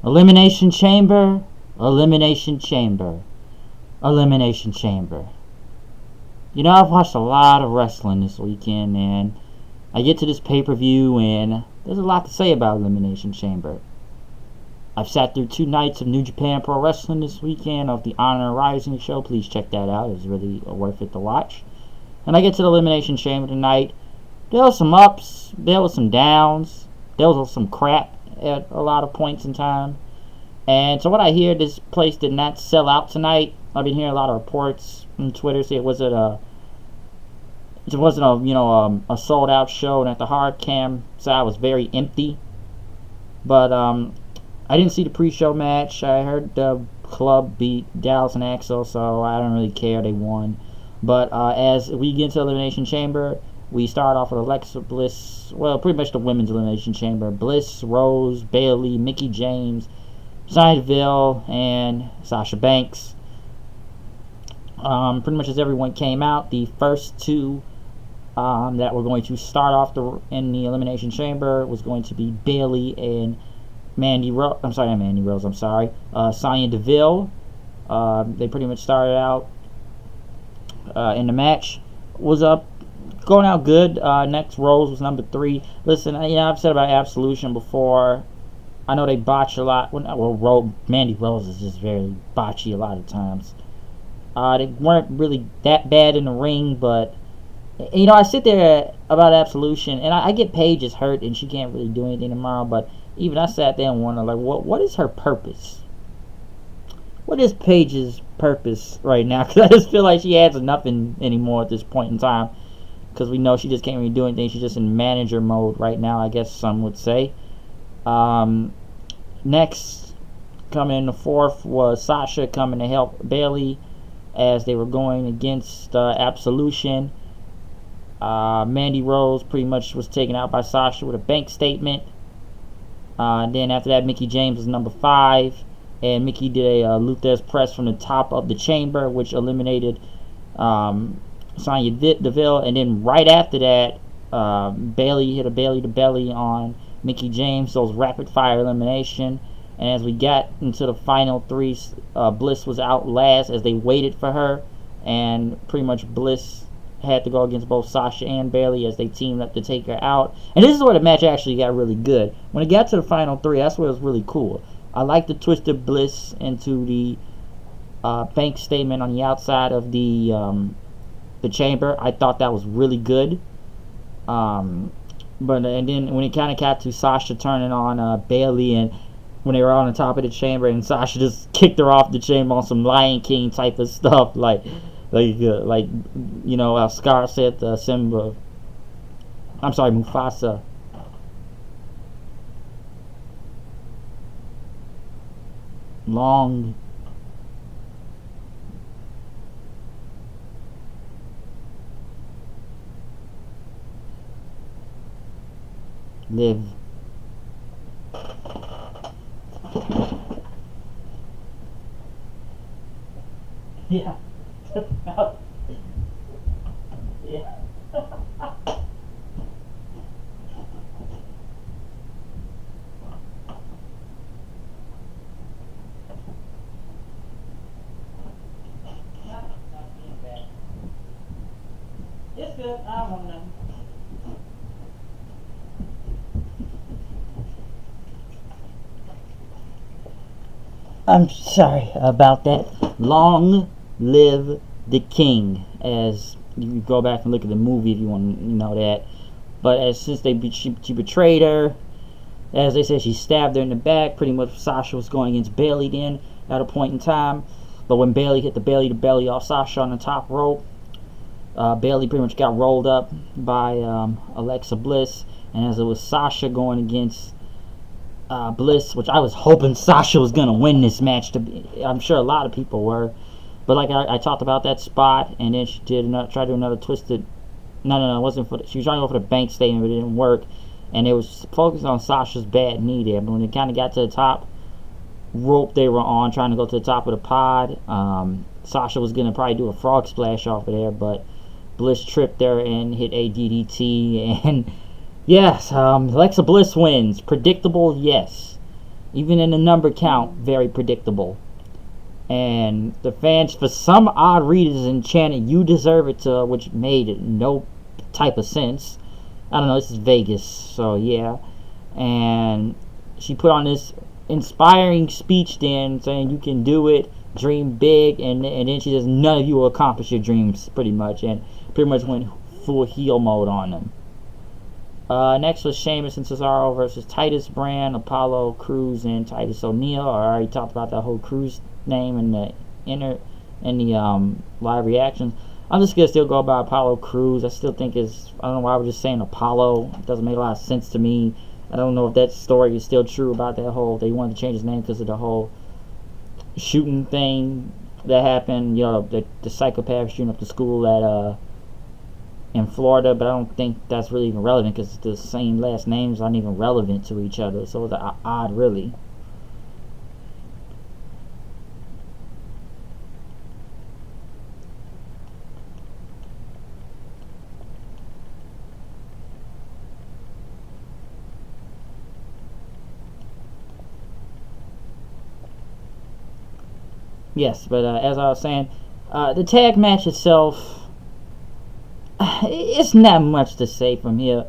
Elimination Chamber, Elimination Chamber, Elimination Chamber. You know, I've watched a lot of wrestling this weekend, and I get to this pay-per-view, and there's a lot to say about Elimination Chamber. I've sat through 2 nights of New Japan Pro Wrestling this weekend of the Honor Rising show. Please check that out. It's really worth it to watch. And I get to the Elimination Chamber tonight. There was some ups. There was some downs. There was some crap at a lot of points in time. And so what I hear, this place did not sell out tonight. I've been hearing a lot of reports on Twitter say it wasn't a a sold out show, and at the hard cam side was very empty. But I didn't see the pre-show match. I heard the club beat Dallas and Axel, so I don't really care. They won. But as we get into Elimination Chamber, we start off with Alexa Bliss. Well, pretty much the women's Elimination Chamber. Bliss, Rose, Bayley, Mickie James, Sonya Deville, and Sasha Banks. Pretty much as everyone came out, the first 2 that were going to start off in the Elimination Chamber was going to be Bayley and Sonya Deville. They pretty much started out in the match. Was going out good. Next, Rose was number 3. Listen, I've said about Absolution before. I know they botch a lot. Mandy Rose is just very botchy a lot of times. They weren't really that bad in the ring, but I sit there about Absolution, and I get Paige is hurt and she can't really do anything tomorrow. But even I sat there and wondered, like, what is her purpose? What is Paige's purpose right now? Because I just feel like she has nothing anymore at this point in time. Because we know she just can't really do anything. She's just in manager mode right now, I guess some would say. Next, coming in the 4th was Sasha coming to help Bayley as they were going against Absolution. Mandy Rose pretty much was taken out by Sasha with a bank statement. Then after that, Mickie James was number 5, and Mickie did a Luther's press from the top of the chamber, which eliminated Sonya Deville. And then right after that, Bayley hit a Bayley to belly on Mickie James, so it was rapid fire elimination. And as we got into the final 3, Bliss was out last as they waited for her, and pretty much Bliss had to go against both Sasha and Bayley as they teamed up to take her out. And this is where the match actually got really good. When it got to the final 3, that's where it was really cool. I like the twisted Bliss into the bank statement on the outside of the chamber. I thought that was really good. And then when it kind of got to Sasha turning on Bayley, and when they were on the top of the chamber, and Sasha just kicked her off the chamber on some Lion King type of stuff, like how Scar said to Mufasa. Long live. Yeah. Yeah. It's good. I don't want nothing. I'm sorry about that. Long live the king. As you can go back and look at the movie if you want to know that. But since she betrayed her, as they said, she stabbed her in the back. Pretty much Sasha was going against Bayley then at a point in time. But when Bayley hit the Bayley to belly off Sasha on the top rope, Bayley pretty much got rolled up by Alexa Bliss. And as it was Sasha going against Bliss, which I was hoping Sasha was going to win this match. I'm sure a lot of people were. But like I talked about that spot, and then she tried to do another twisted. No, it wasn't for. She was trying to go for the bank statement, but it didn't work. And it was focused on Sasha's bad knee there. But when it kind of got to the top rope they were on, trying to go to the top of the pod, Sasha was going to probably do a frog splash off of there, but Bliss tripped her and hit a DDT. And yes, Alexa Bliss wins. Predictable, yes. Even in the number count, very predictable. And the fans, for some odd reason, chanted "You deserve it" to, which made no type of sense. I don't know. This is Vegas, so yeah. And she put on this inspiring speech then, saying you can do it, dream big, and then she says none of you will accomplish your dreams, pretty much, and pretty much went full heel mode on them. Next was Sheamus and Cesaro versus Titus Brand, Apollo Crews, and Titus O'Neil. I already talked about that whole Crews name in the live reactions. I'm just gonna still go by Apollo Crews. I still think I don't know why we're just saying Apollo. It doesn't make a lot of sense to me. I don't know if that story is still true about that whole, they wanted to change his name because of the whole shooting thing that happened, the psychopath shooting up the school at in Florida, but I don't think that's really even relevant because the same last names aren't even relevant to each other, so it's odd, really. Yes, but as I was saying, the tag match itself, it's not much to say from here.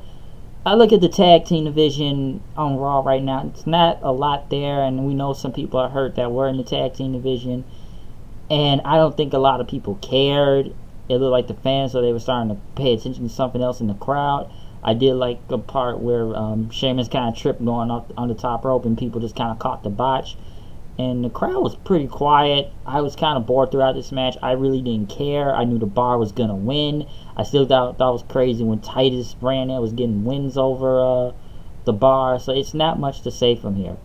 I look at the tag team division on Raw right now. It's not a lot there, and we know some people are hurt that were in the tag team division, and I don't think a lot of people cared. It looked like the fans, so they were starting to pay attention to something else in the crowd. I did like the part where Sheamus kind of tripped going up on the top rope, and people just kind of caught the botch. And the crowd was pretty quiet. I was kind of bored throughout this match. I really didn't care. I knew the Bar was going to win. I still thought it was crazy when Titus Brand was getting wins over the Bar. So it's not much to say from here.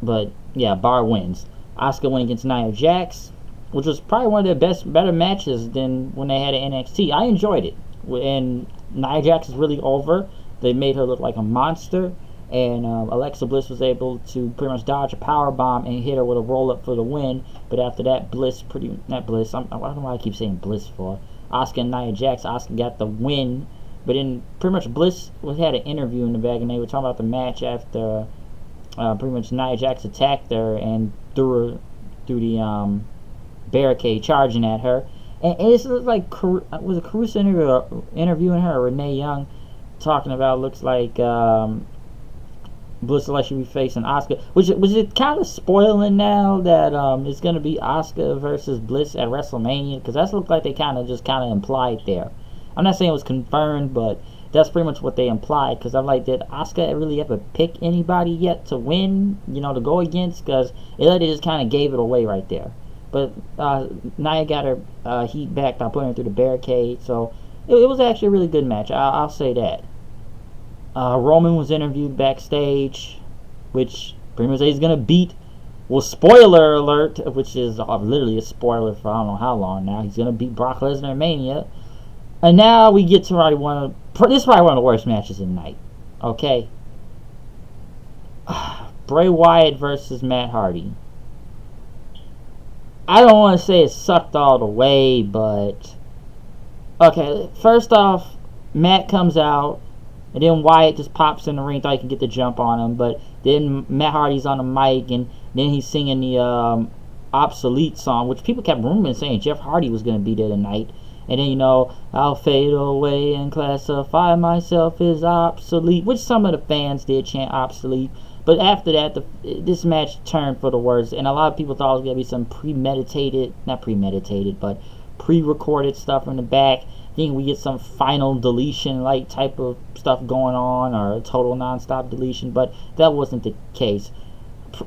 But, yeah, Bar wins. Asuka went against Nia Jax, which was probably one of their better matches than when they had an NXT. I enjoyed it. And Nia Jax is really over. They made her look like a monster. And Alexa Bliss was able to pretty much dodge a power bomb and hit her with a roll up for the win. But after that, I don't know why I keep saying Bliss for. Asuka and Nia Jax. Asuka got the win, but then pretty much Bliss had an interview in the back, and they were talking about the match after pretty much Nia Jax attacked her and threw her through the barricade, charging at her. And it's like, was a Caruso interviewing her, or Renee Young talking about, looks like Bliss like should be facing Asuka, which was it kind of spoiling now that it's going to be Asuka versus Bliss at WrestleMania, because that looked like they kind of implied there. I'm not saying it was confirmed, but that's pretty much what they implied, because I'm like, did Asuka really ever pick anybody yet to win, to go against? Because they just kind of gave it away right there. But Nia got her heat back by putting her through the barricade, so it was actually a really good match. I'll say that. Roman was interviewed backstage, which pretty much he's going to beat, well, spoiler alert, which is literally a spoiler for I don't know how long now, he's going to beat Brock Lesnar at Mania. And now we get to this is probably one of the worst matches of the night. Okay? Bray Wyatt versus Matt Hardy. I don't want to say it sucked all the way, but okay, first off, Matt comes out, and then Wyatt just pops in the ring, thought he could get the jump on him, but then Matt Hardy's on the mic, and then he's singing the Obsolete song, which people kept rumoring saying Jeff Hardy was going to be there tonight. And then, I'll fade away and classify myself as obsolete, which some of the fans did chant obsolete. But after that, this match turned for the worse, and a lot of people thought it was going to be some pre-recorded stuff in the back. I think we get some final deletion like type of stuff going on, or a total non-stop deletion, but that wasn't the case.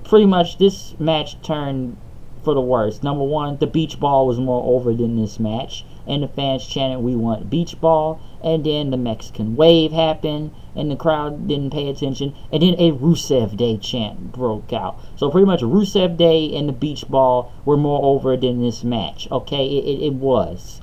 Pretty much this match turned for the worst. Number one, the beach ball was more over than this match, and the fans chanted we want beach ball, and then the Mexican wave happened, and the crowd didn't pay attention, and then a Rusev Day chant broke out. So pretty much Rusev Day and the beach ball were more over than this match. Okay, it was.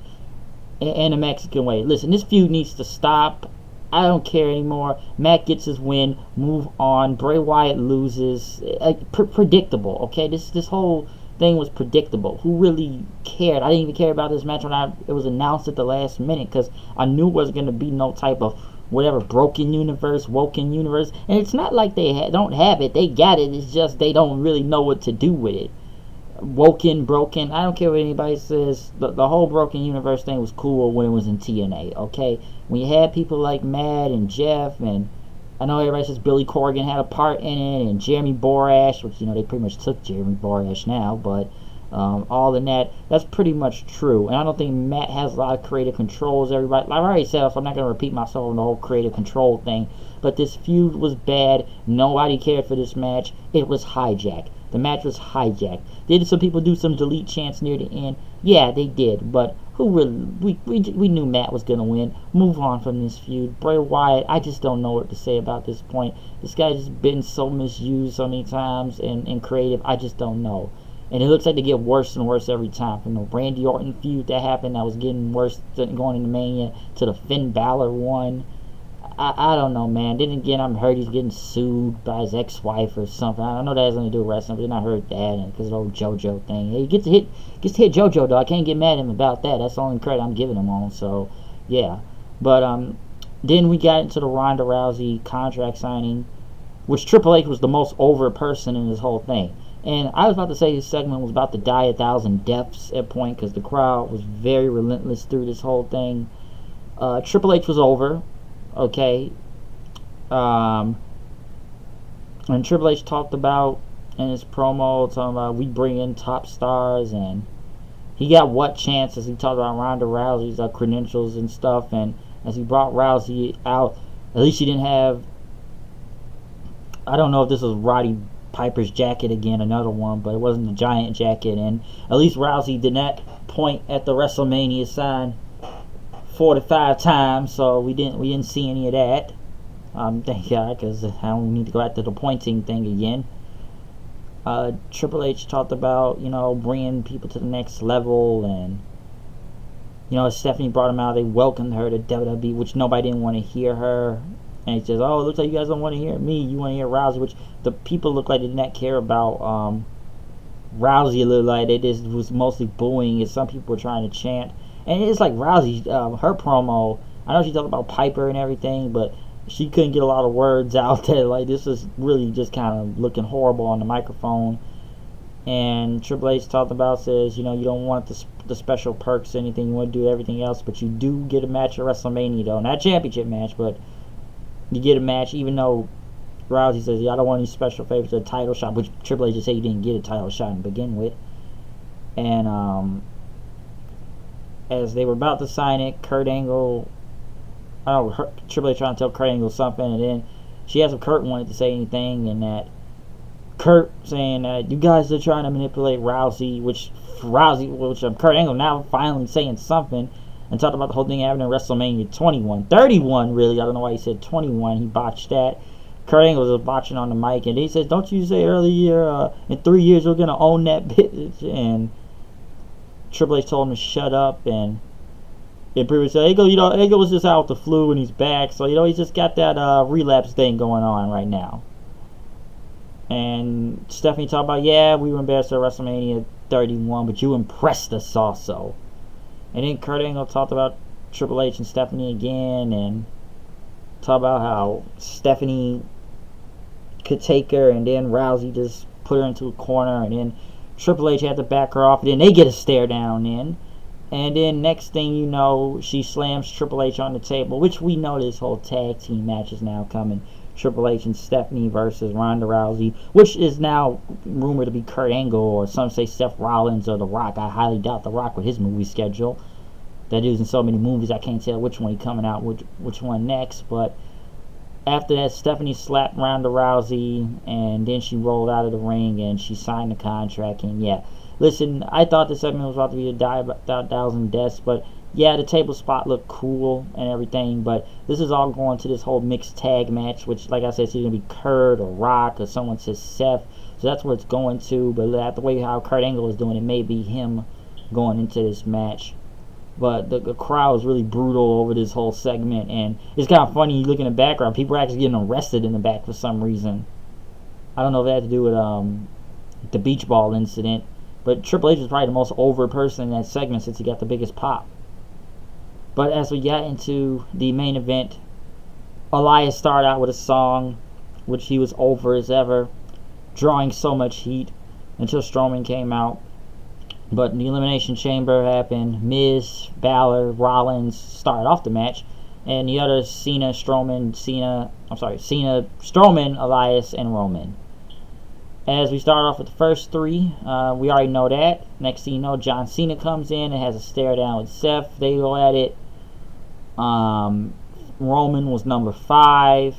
And the Mexican way. Listen, this feud needs to stop. I don't care anymore. Matt gets his win. Move on. Bray Wyatt loses. Predictable. Okay, this whole thing was predictable. Who really cared? I didn't even care about this match when it was announced at the last minute, because I knew it wasn't going to be no type of whatever broken universe, woken universe, and it's not like they don't have it. They got it. It's just they don't really know what to do with it. Woken, broken, I don't care what anybody says. The whole broken universe thing was cool when it was in TNA. Okay, when you had people like Matt and Jeff, and I know everybody says Billy Corgan had a part in it, and Jeremy Borash, which they pretty much took Jeremy Borash now, but all in that's pretty much true. And I don't think Matt has a lot of creative controls. Everybody, like I already said, so I'm not going to repeat myself on the whole creative control thing. But this feud was bad. Nobody cared for this match. It was Hijack. The match was Hijack. Did some people do some delete chants near the end? Yeah, they did. But who really? We knew Matt was gonna win. Move on from this feud. Bray Wyatt, I just don't know what to say about this point. This guy's just been so misused so many times and creative. I just don't know. And it looks like they get worse and worse every time. From the Randy Orton feud that happened, that was getting worse going into Mania, to the Finn Balor one. I don't know, man. Then again, I'm heard he's getting sued by his ex-wife or something. I know that has nothing to do with wrestling, but then I heard that because of the old JoJo thing. He gets to hit JoJo, though. I can't get mad at him about that. That's the only credit I'm giving him on. So, yeah. But then we got into the Ronda Rousey contract signing, which Triple H was the most over person in this whole thing. And I was about to say this segment was about to die 1,000 deaths at point because the crowd was very relentless through this whole thing. Triple H was over. Okay. And Triple H talked about in his promo, talking about we bring in top stars, and he got what chances. He talked about Ronda Rousey's credentials and stuff, and as he brought Rousey out, at least he didn't have, I don't know if this was Roddy Piper's jacket again, another one, but it wasn't the giant jacket, and at least Rousey did not point at the WrestleMania sign 45 times, so we didn't see any of that. Thank God, because I don't need to go after the pointing thing again. Triple H talked about bringing people to the next level, and Stephanie brought him out. They welcomed her to WWE, which nobody didn't want to hear her. And he says, "Oh, it looks like you guys don't want to hear me. You want to hear Rousey," which the people look like they did not care about Rousey. A little like they just was mostly booing, as some people were trying to chant. And it's like Rousey, her promo, I know she talked about Piper and everything, but she couldn't get a lot of words out there. Like, this is really just kind of looking horrible on the microphone. And Triple H talked about, says, you don't want the special perks or anything. You want to do everything else, but you do get a match at WrestleMania, though. Not a championship match, but you get a match, even though Rousey says, I don't want any special favors or a title shot, which Triple H just said he didn't get a title shot to begin with. And, as they were about to sign it, Kurt Angle, Triple H trying to tell Kurt Angle something, and then she asked if Kurt wanted to say anything, and that Kurt saying that you guys are trying to manipulate Rousey, which Kurt Angle now finally saying something, and talked about the whole thing happening in WrestleMania 31 really. I don't know why he said 21. He botched that. Kurt Angle was botching on the mic, and he says, "Don't you say earlier in 3 years we're gonna own that bitch?" And Triple H told him to shut up, and previously said, Angle was just out with the flu and he's back, so he's just got that relapse thing going on right now. And Stephanie talked about, we were embarrassed at WrestleMania 31, but you impressed us also. And then Kurt Angle talked about Triple H and Stephanie again, and talked about how Stephanie could take her, and then Rousey just put her into a corner, and then Triple H had to back her off, and then they get a stare down in. And then next thing you know, she slams Triple H on the table, which we know this whole tag team match is now coming. Triple H and Stephanie versus Ronda Rousey, which is now rumored to be Kurt Angle, or some say Seth Rollins or The Rock. I highly doubt The Rock with his movie schedule. That dude's in so many movies, I can't tell which one he's coming out, which one next. But after that, Stephanie slapped Ronda Rousey, and then she rolled out of the ring, and she signed the contract. And listen, I thought the segment was about to be a die about 1,000 deaths, but the table spot looked cool and everything. But this is all going to this whole mixed tag match, which, like I said, it's either going to be Kurt or Rock, or someone says Seth. So that's what it's going to. But the way how Kurt Angle is doing it, may be him going into this match. But the crowd was really brutal over this whole segment, and it's kind of funny. You look in the background, people are actually getting arrested in the back for some reason. I don't know if that had to do with the beach ball incident, but Triple H was probably the most over person in that segment since he got the biggest pop. But as we got into the main event, Elias started out with a song, which he was over as ever, drawing so much heat until Strowman came out. But the Elimination Chamber happened. Miz, Balor, Rollins started off the match. And the other Cena, Strowman, Elias, and Roman. As we start off with the first three, we already know that. Next thing you know, John Cena comes in and has a stare down with Seth. They go at it. Roman was number 5.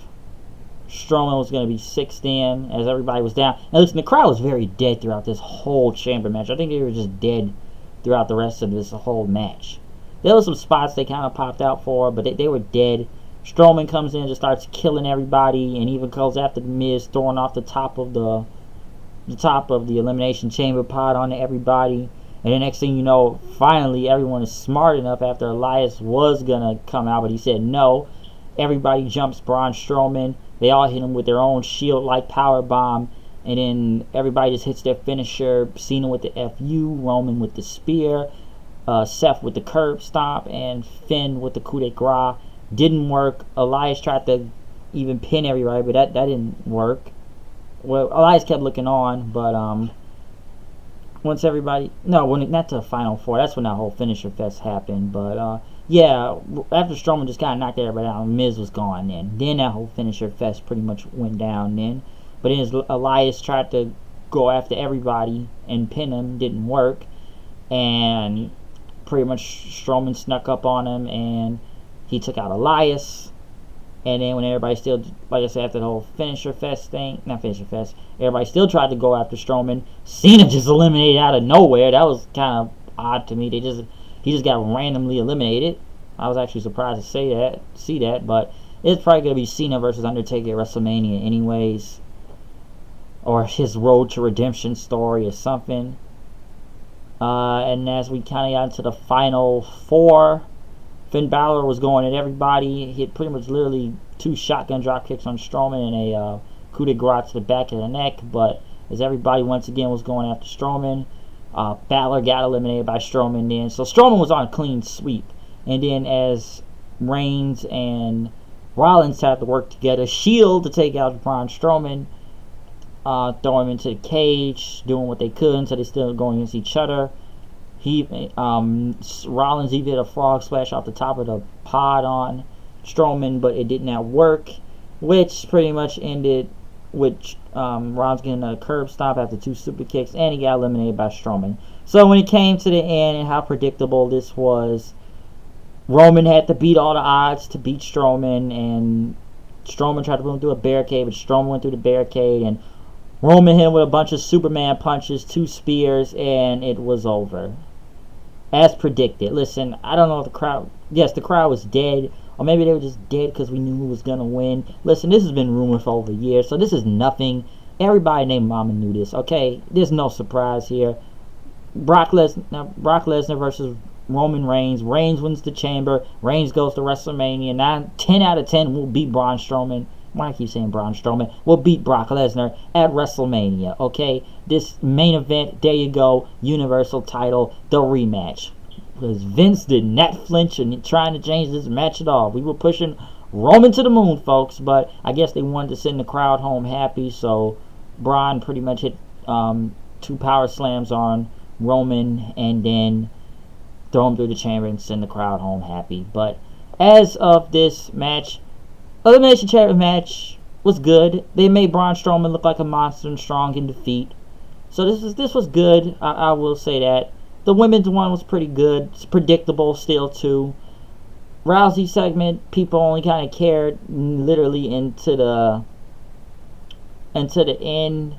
Strowman was going to be 6th in as everybody was down. And listen, the crowd was very dead throughout this whole chamber match. I think they were just dead throughout the rest of this whole match. There were some spots they kind of popped out for, but they were dead. Strowman comes in and just starts killing everybody, and even goes after the Miz, throwing off the top of the Elimination Chamber pod onto everybody. And the next thing you know, finally everyone is smart enough after Elias was gonna come out, but he said no. Everybody jumps Braun Strowman. They all hit him with their own shield-like power bomb, and then everybody just hits their finisher. Cena with the FU, Roman with the spear, Seth with the curb stomp, and Finn with the coup de grace. Didn't work. Elias tried to even pin everybody, but that didn't work. Well, Elias kept looking on, but once everybody... No, not to the Final Four. That's when that whole finisher fest happened. But, yeah, after Strowman just kind of knocked everybody out, Miz was gone then. Then that whole finisher fest pretty much went down then. But then Elias tried to go after everybody and pin him. Didn't work. And pretty much Strowman snuck up on him, and he took out Elias. And then when everybody still, like I said, after the whole finisher fest thing, not finisher fest, everybody still tried to go after Strowman. Cena just eliminated out of nowhere. That was kind of odd to me. He just got randomly eliminated. I was actually surprised to see that, but it's probably going to be Cena versus Undertaker at WrestleMania anyways. Or his road to redemption story or something. And as we kind of got into the Final Four, Finn Balor was going at everybody. He hit pretty much literally 2 shotgun drop kicks on Strowman and a coup de grace to the back of the neck. But as everybody once again was going after Strowman, Balor got eliminated by Strowman then. So Strowman was on a clean sweep. And then as Reigns and Rollins had to work together, Shield to take out Braun Strowman, throw him into the cage, doing what they could until they still going against each other. Rollins even hit a frog splash off the top of the pod on Strowman, but it did not work, which pretty much ended with Rollins getting a curb stomp after 2 super kicks, and he got eliminated by Strowman. So when it came to the end and how predictable this was, Roman had to beat all the odds to beat Strowman, and Strowman tried to put him through a barricade, but Strowman went through the barricade, and Roman hit him with a bunch of Superman punches, 2 spears, and it was over. As predicted. Listen, I don't know if the crowd... Yes, the crowd was dead. Or maybe they were just dead because we knew who was going to win. Listen, this has been rumored for over years, so this is nothing. Everybody named Mama knew this, okay? There's no surprise here. Brock Lesnar versus Roman Reigns. Reigns wins the chamber. Reigns goes to WrestleMania. 10 out of 10 will beat Braun Strowman. Why I keep saying Braun Strowman? Will beat Brock Lesnar at WrestleMania, okay? This main event, there you go, Universal title, the rematch. Because Vince did not flinch and trying to change this match at all. We were pushing Roman to the moon, folks, but I guess they wanted to send the crowd home happy, so Braun pretty much hit 2 power slams on Roman and then throw him through the chamber and send the crowd home happy. But as of this match, Elimination Chamber match was good. They made Braun Strowman look like a monster and strong in defeat. So this was good. I will say that. The women's one was pretty good. It's predictable still too. Rousey segment, people only kind of cared literally into the end,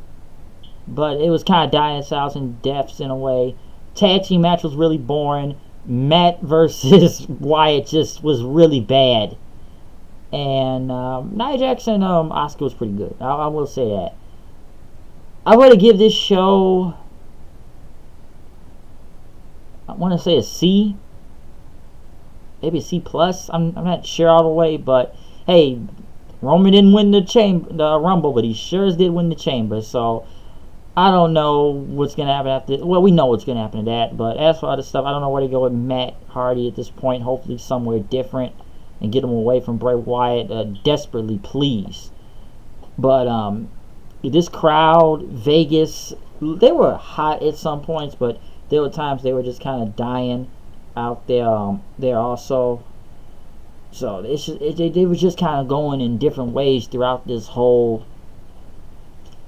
but it was kind of dying a thousand deaths in a way. Tag team match was really boring. Matt versus Wyatt just was really bad. And Nia Jax and Asuka was pretty good. I will say that. I would give this show, I want to say a C. Maybe a C plus. I'm not sure all the way, but hey, Roman didn't win the Rumble, but he sure did win the Chamber. So I don't know what's gonna happen after. Well, we know what's gonna happen to that, but as for other stuff, I don't know where to go with Matt Hardy at this point. Hopefully somewhere different. and get him away from Bray Wyatt desperately, please. But this crowd, Vegas, they were hot at some points, but there were times they were just kind of dying out there. There also, so it's just, they were just kind of going in different ways throughout this whole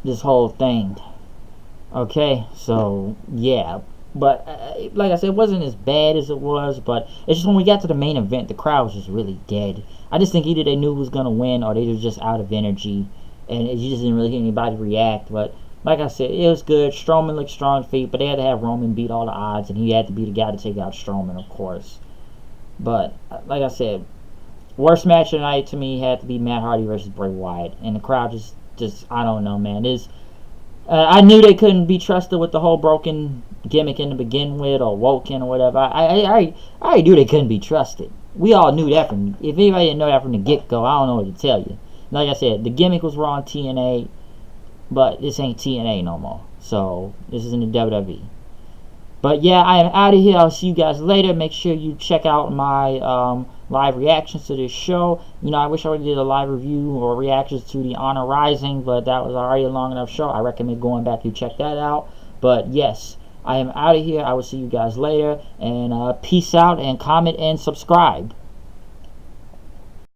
thing. Okay, so yeah, but like I said, it wasn't as bad as it was, but it's just when we got to the main event, the crowd was just really dead. I just think either they knew who was gonna win or they were just out of energy, and you just didn't really hear anybody react. But like I said, it was good. Strowman looked strong feet, but they had to have Roman beat all the odds, and he had to be the guy to take out Strowman, of course. But like I said, worst match of the night to me had to be Matt Hardy versus Bray Wyatt, and the crowd just I don't know, man. I knew they couldn't be trusted with the whole broken gimmick in to begin with, or Woken or whatever. I knew they couldn't be trusted. We all knew that if anybody didn't know that from the get-go, I don't know what to tell you. Like I said, the gimmick was raw on TNA, but this ain't TNA no more. So, this is in the WWE. But yeah, I am out of here. I'll see you guys later. Make sure you check out my live reactions to this show. You know, I wish I would have did a live review or reactions to the Honor Rising, but that was already a long enough show. I recommend going back and check that out. But yes, I am out of here. I will see you guys later. And peace out, and comment and subscribe.